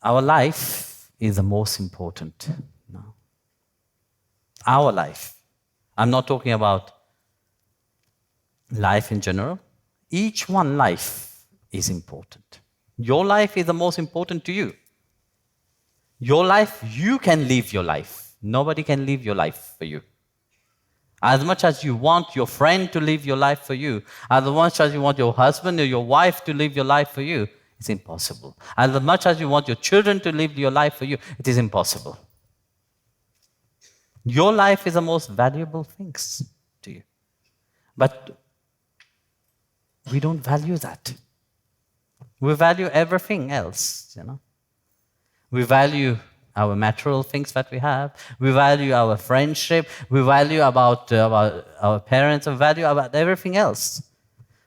Our life is the most important. No. Our life. I'm not talking about life in general. Each one life is important. Your life is the most important to you. Your life, you can live your life. Nobody can live your life for you. As much as you want your friend to live your life for you, as much as you want your husband or your wife to live your life for you, it's impossible. As much as you want your children to live your life for you, it is impossible. Your life is the most valuable things to you. But we don't value that. We value everything else, We value our material things that we have. We value our friendship. We value about our parents. We value about everything else.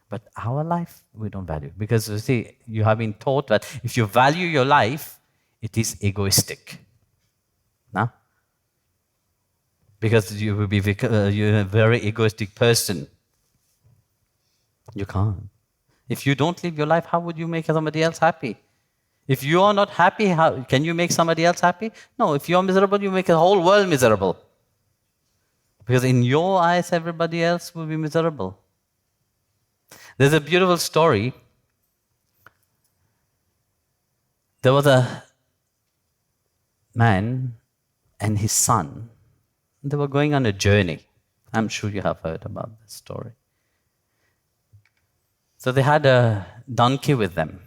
But our life, we don't value. Because you see, you have been taught that if you value your life, it is egoistic. No? Because you will be you're a very egoistic person. You can't. If you don't live your life, how would you make somebody else happy? If you are not happy, how can you make somebody else happy? No, if you are miserable, you make the whole world miserable. Because in your eyes, everybody else will be miserable. There's a beautiful story. There was a man and his son. They were going on a journey. I'm sure you have heard about this story. So they had a donkey with them.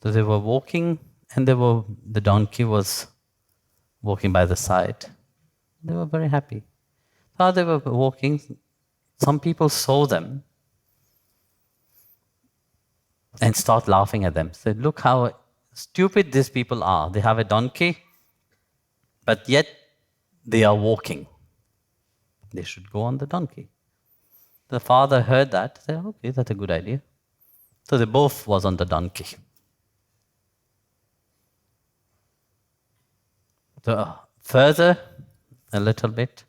So they were walking, and the donkey was walking by the side. They were very happy. While they were walking, some people saw them and start laughing at them. Said, look how stupid these people are. They have a donkey, but yet they are walking. They should go on the donkey. The father heard that, said, okay, that's a good idea. So they both was on the donkey. So further, a little bit,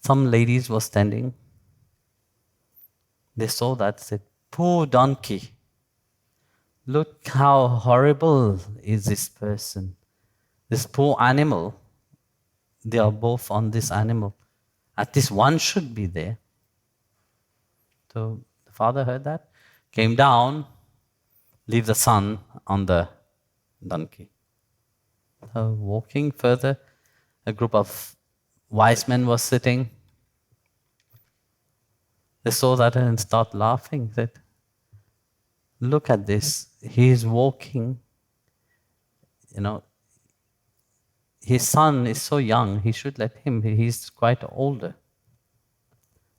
some ladies were standing. They saw that, said, poor donkey. Look how horrible is this person. This poor animal. They are both on this animal. At least one should be there. So the father heard that, came down, leave the son on the donkey. So walking further, a group of wise men was sitting. They saw that and start laughing. Said, look at this. He is walking. His son is so young. He should let him. He's quite older.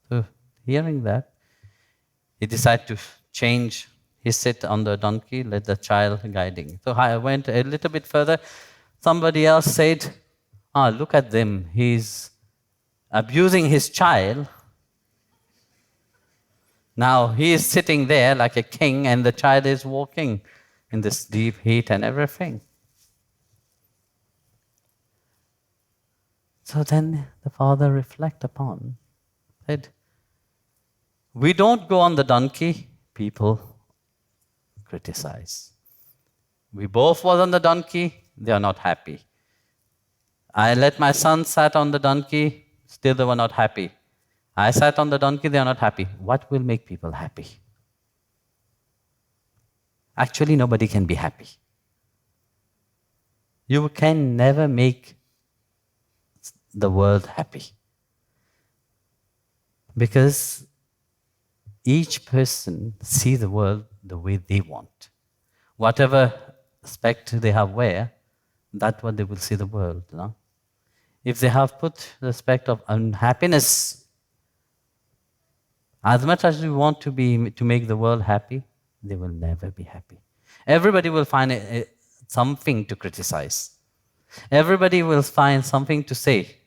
So hearing that, he decided to change. He sit on the donkey, let the child guiding. So I went a little bit further. Somebody else said, look at them. He's abusing his child. Now he is sitting there like a king and the child is walking in this deep heat and everything. So then the father reflect upon, said, we don't go on the donkey, people criticize. We both was on the donkey, they are not happy. I let my son sat on the donkey, still they were not happy. I sat on the donkey, they are not happy. What will make people happy? Actually, nobody can be happy. You can never make the world happy. Because each person sees the world the way they want. Whatever aspect they have where, that's what they will see the world. No? If they have put the aspect of unhappiness, as much as you want to make the world happy, they will never be happy. Everybody will find something to criticize. Everybody will find something to say.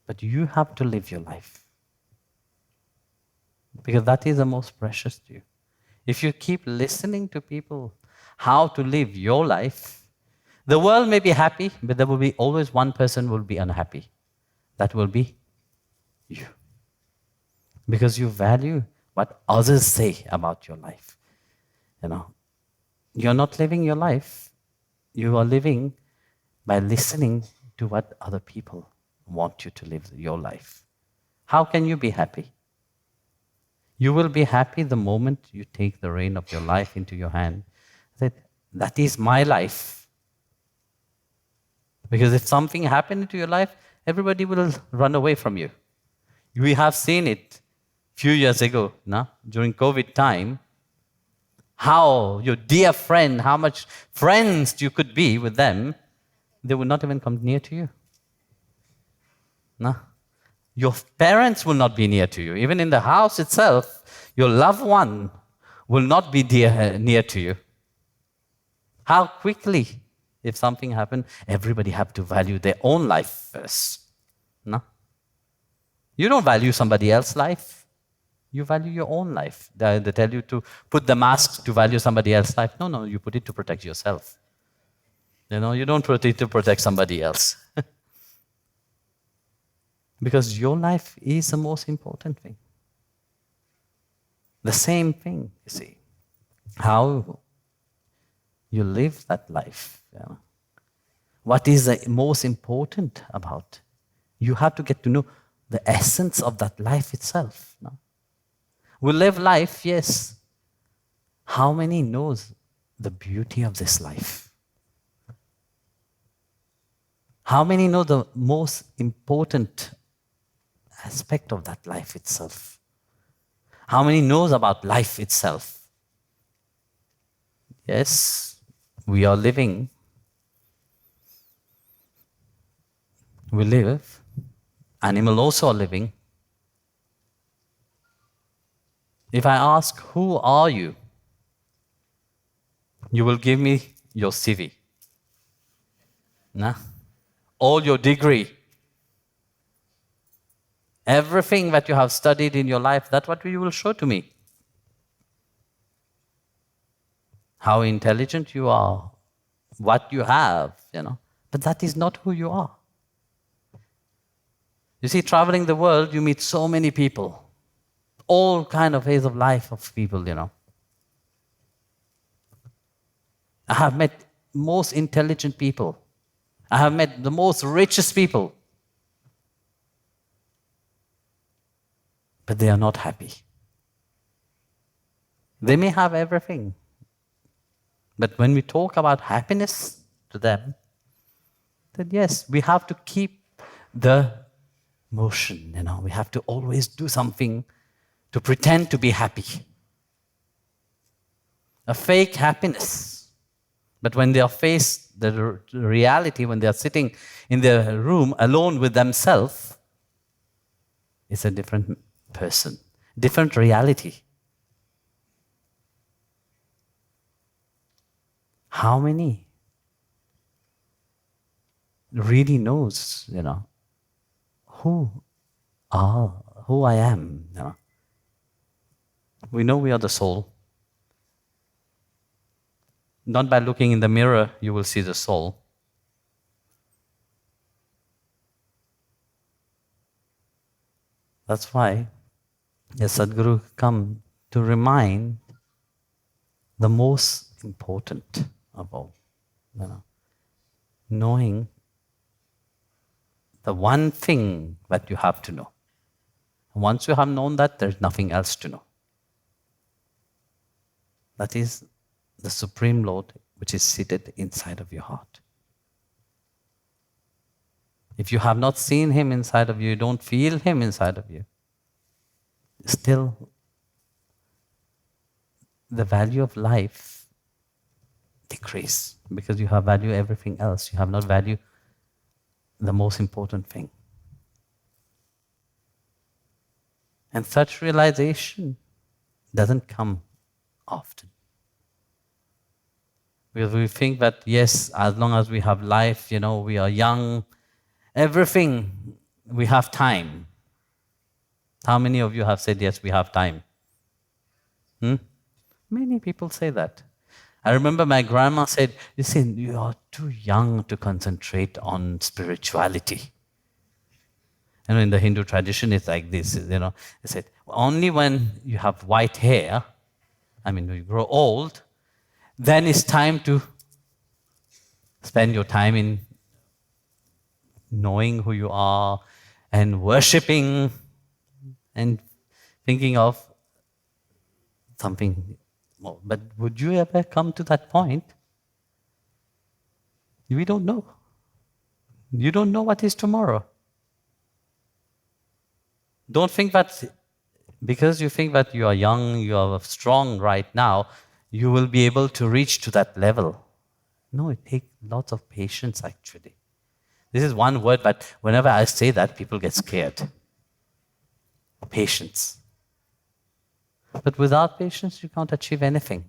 But you have to live your life. Because that is the most precious to you. If you keep listening to people how to live your life, the world may be happy, but there will be always one person who will be unhappy. That will be you. because you value what others say about your life. You know, you're not living your life. You are living by listening to what other people want you to live your life. How can you be happy? You will be happy the moment you take the rein of your life into your hand. That is my life. Because if something happened to your life, everybody will run away from you. We have seen it a few years ago, no? During COVID time, how your dear friend, how much friends you could be with them, they would not even come near to you. No? Your parents will not be near to you. Even in the house itself, your loved one will not be near to you. How quickly, if something happened, everybody have to value their own life first. No? You don't value somebody else's life. You value your own life. They tell you to put the mask to value somebody else's life. No, you put it to protect yourself. You don't put it to protect somebody else. Because your life is the most important thing. The same thing, you see. How you live that life. What is the most important about? You have to get to know the essence of that life itself. No? We live life, yes. How many knows the beauty of this life? How many know the most important aspect of that life itself? How many knows about life itself? Yes, we are living. We live. Animals also are living. If I ask, who are you? You will give me your CV. Nah? All your degree. Everything that you have studied in your life, that's what you will show to me. How intelligent you are, what you have, But that is not who you are. You see, traveling the world, you meet so many people. All kind of ways of life of people, I have met most intelligent people. I have met the most richest people. But they are not happy. They may have everything. But when we talk about happiness to them, then yes, we have to keep the motion, We have to always do something to pretend to be happy. A fake happiness. But when they are faced the reality, when they are sitting in their room alone with themselves, it's a different person, different reality. How many really knows, who I am, We know we are the soul. Not by looking in the mirror, you will see the soul. That's why a Sadguru come to remind the most important of all, knowing the one thing that you have to know. Once you have known that, there's nothing else to know. That is the Supreme Lord which is seated inside of your heart. If you have not seen Him inside of you, you don't feel Him inside of you, still the value of life decreases because you have value everything else. You have not value the most important thing. And such realization doesn't come often. Because we think that, yes, as long as we have life, we are young, everything, we have time. How many of you have said, yes, we have time? Many people say that. I remember my grandma said, listen, you are too young to concentrate on spirituality. In the Hindu tradition, it's like this, they said, only when you have white hair, when you grow old, then it's time to spend your time in knowing who you are and worshipping and thinking of something more. But would you ever come to that point? We don't know. You don't know what is tomorrow. Don't think that because you think that you are young, you are strong right now, you will be able to reach to that level. No, it takes lots of patience actually. This is one word, but whenever I say that, people get scared. Patience. But without patience, you can't achieve anything.